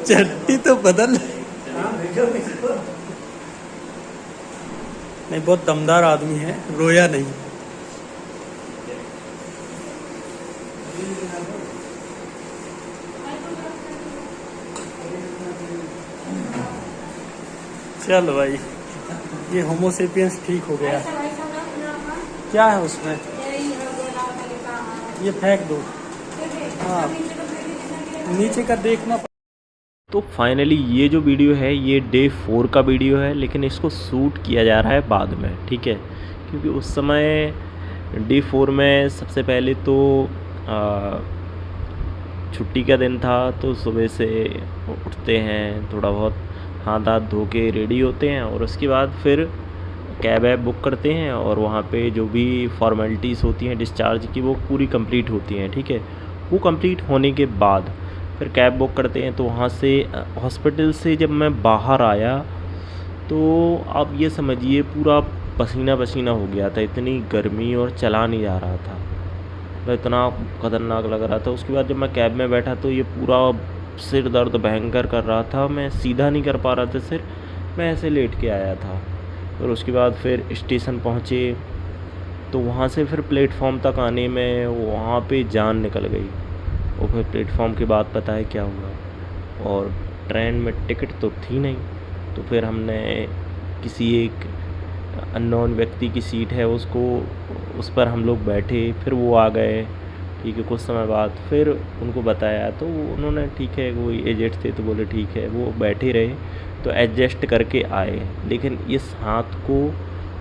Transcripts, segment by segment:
चट्टी तो बदल। नहीं, बहुत दमदार आदमी है, रोया नहीं। चल भाई, ये होमोसेपियंस ठीक हो गया। क्या है उसमें? ये फेंक दो। हाँ, नीचे का देखना। तो फाइनली ये जो वीडियो है ये डे 4 का वीडियो है, लेकिन इसको शूट किया जा रहा है बाद में, ठीक है। क्योंकि उस समय डे 4 में सबसे पहले तो छुट्टी का दिन था, तो सुबह से उठते हैं, थोड़ा बहुत हाथ हाथ धो के रेडी होते हैं और उसके बाद फिर कैब ऐप बुक करते हैं और वहाँ पे जो भी फॉर्मेलिटीज़ होती हैं डिस्चार्ज की वो पूरी कंप्लीट होती हैं, ठीक है। वो कंप्लीट होने के बाद फिर कैब बुक करते हैं। तो वहाँ से हॉस्पिटल से जब मैं बाहर आया तो आप ये समझिए पूरा पसीना पसीना हो गया था, इतनी गर्मी और चला नहीं जा रहा था, इतना ख़तरनाक लग रहा था। उसके बाद जब मैं कैब में बैठा तो ये पूरा सिर दर्द भयंकर कर रहा था, मैं सीधा नहीं कर पा रहा था सिर, मैं ऐसे लेट के आया था। और उसके बाद फिर स्टेशन पहुँचे तो वहाँ से फिर प्लेटफॉर्म तक आने में वहाँ पे जान निकल गई। और फिर प्लेटफॉर्म के बाद पता है क्या हुआ, और ट्रेन में टिकट तो थी नहीं, तो फिर हमने किसी एक अननोन व्यक्ति की सीट है उसको, उस पर हम लोग बैठे, फिर वो आ गए, ठीक है। कुछ समय बाद फिर उनको बताया तो उन्होंने, ठीक है, वो एजेड थे तो बोले ठीक है, वो बैठे रहे तो एडजस्ट करके आए। लेकिन इस हाथ को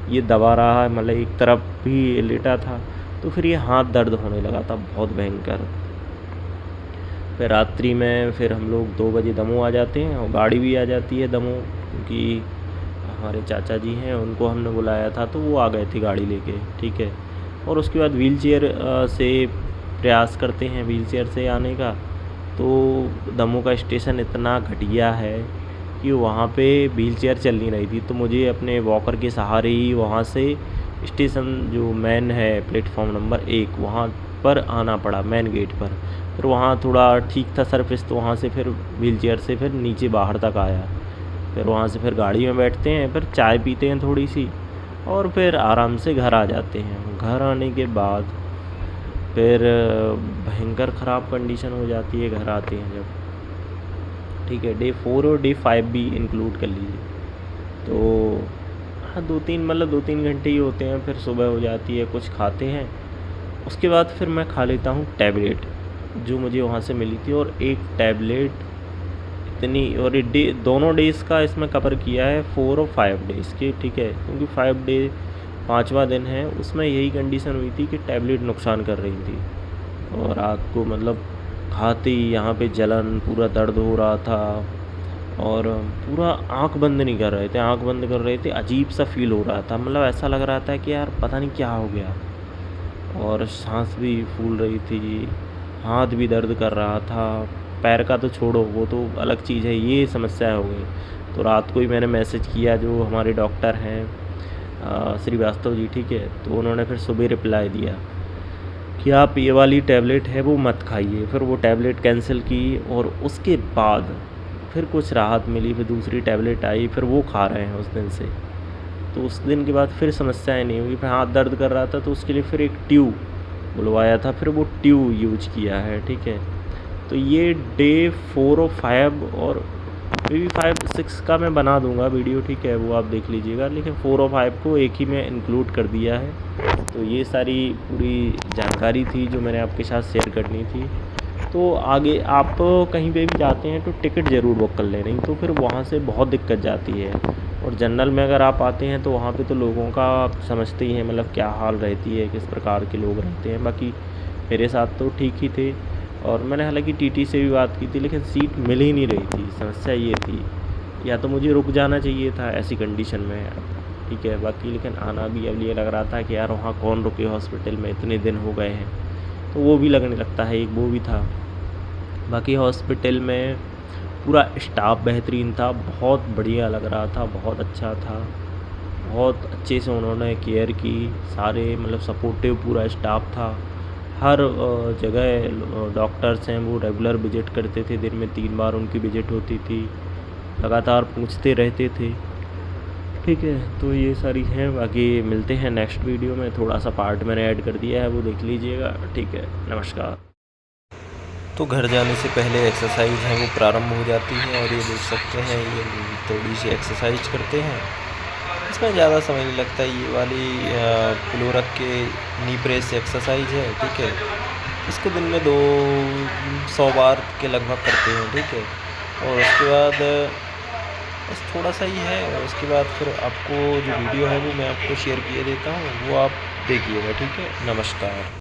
ये दबा रहा है, मतलब एक तरफ भी लेटा था, तो फिर ये हाथ दर्द होने लगा था बहुत भयंकर। फिर रात्रि में फिर हम लोग 2 बजे दमोह आ जाते हैं और गाड़ी भी आ जाती है दमोह, क्योंकि हमारे चाचा जी हैं उनको हमने बुलाया था तो वो आ गए थे गाड़ी लेके, ठीक है। और उसके बाद व्हील चेयर से प्रयास करते हैं व्हील चेयर से आने का। तो दमोह का स्टेशन इतना घटिया है कि वहाँ पे व्हील चेयर चल नहीं रही थी, तो मुझे अपने वॉकर के सहारे ही वहाँ से स्टेशन जो मेन है प्लेटफॉर्म नंबर 1 वहाँ पर आना पड़ा, मेन गेट पर। फिर वहाँ थोड़ा ठीक था सरफेस, तो वहाँ से फिर व्हील चेयर से फिर नीचे बाहर तक आया। फिर वहाँ से फिर गाड़ी में बैठते हैं, फिर चाय पीते हैं थोड़ी सी और फिर आराम से घर आ जाते हैं। घर आने के बाद फिर भयंकर ख़राब कंडीशन हो जाती है घर आते हैं जब, ठीक है। डे 4 और डे 5 भी इंक्लूड कर लीजिए। तो हाँ, 2-3 घंटे ही होते हैं, फिर सुबह हो जाती है, कुछ खाते हैं। उसके बाद फिर मैं खा लेता हूँ टैबलेट जो मुझे वहाँ से मिली थी, और एक टैबलेट इतनी, और डे दोनों डेज़ का इसमें कवर किया है 4 और 5 डेज़ के, ठीक है। क्योंकि 5 डे 5वां दिन है, उसमें यही कंडीशन हुई थी कि टैबलेट नुकसान कर रही थी और रात को मतलब खाते ही यहाँ पे जलन, पूरा दर्द हो रहा था और पूरा आँख बंद नहीं कर रहे थे, आँख बंद कर रहे थे, अजीब सा फील हो रहा था, मतलब ऐसा लग रहा था कि यार पता नहीं क्या हो गया। और सांस भी फूल रही थी, हाथ भी दर्द कर रहा था, पैर का तो छोड़ो, वो तो अलग चीज़ है, ये समस्या हो गई। तो रात को ही मैंने मैसेज किया जो हमारे डॉक्टर हैं श्रीवास्तव जी, ठीक है। तो उन्होंने फिर सुबह रिप्लाई दिया कि आप ये वाली टैबलेट है वो मत खाइए। फिर वो टैबलेट कैंसिल की और उसके बाद फिर कुछ राहत मिली, फिर दूसरी टैबलेट आई, फिर वो खा रहे हैं उस दिन से। तो उस दिन के बाद फिर समस्याएं नहीं हुई। फिर हाथ दर्द कर रहा था तो उसके लिए फिर एक ट्यूब बुलवाया था, फिर वो ट्यूब यूज किया है, ठीक है। तो ये डे 4 और 5 और मे बी 5-6 का मैं बना दूंगा वीडियो, ठीक है, वो आप देख लीजिएगा। लेकिन 4 और 5 को एक ही में इंक्लूड कर दिया है। तो ये सारी पूरी जानकारी थी जो मैंने आपके साथ शेयर करनी थी। तो आगे आप कहीं पे भी जाते हैं तो टिकट ज़रूर बुक कर लें, नहीं तो फिर वहाँ से बहुत दिक्कत जाती है। और जनरल में अगर आप आते हैं तो वहाँ पे तो लोगों का आप समझते ही हैं, मतलब क्या हाल रहती है, किस प्रकार के लोग रहते हैं। बाकी मेरे साथ तो ठीक ही थे, और मैंने हालांकि टीटी से भी बात की थी, लेकिन सीट मिल ही नहीं रही थी। समस्या ये थी, या तो मुझे रुक जाना चाहिए था ऐसी कंडीशन में, ठीक है। बाकी लेकिन आना भी अब ये लग रहा था कि यार वहाँ कौन रुके हॉस्पिटल में, इतने दिन हो गए हैं, तो वो भी लगने लगता है, एक वो भी था। बाकी हॉस्पिटल में पूरा स्टाफ बेहतरीन था, बहुत बढ़िया लग रहा था, बहुत अच्छा था, बहुत अच्छे से उन्होंने केयर की, सारे मतलब सपोर्टिव पूरा स्टाफ था। हर जगह डॉक्टर्स हैं वो रेगुलर विजिट करते थे, दिन में 3 बार उनकी विजिट होती थी, लगातार पूछते रहते थे। ठीक है, तो ये सारी हैं। बाकी मिलते हैं नेक्स्ट वीडियो में, थोड़ा सा पार्ट मैंने ऐड कर दिया है, वो देख लीजिएगा। ठीक है, नमस्कार। तो घर जाने से पहले एक्सरसाइज है वो प्रारंभ हो जाती है, और ये देख सकते हैं ये थोड़ी सी एक्सरसाइज करते हैं। इसमें ज़्यादा समय नहीं लगता, ये वाली पिलो रख के नी प्रेस एक्सरसाइज है। ठीक है, इसको दिन में 200 बार के लगभग करते हैं। ठीक है, और उसके बाद बस थोड़ा सा ही है, और उसके बाद फिर आपको जो वीडियो है वो मैं आपको शेयर किए देता हूँ, वो आप देखिएगा। ठीक है, नमस्कार।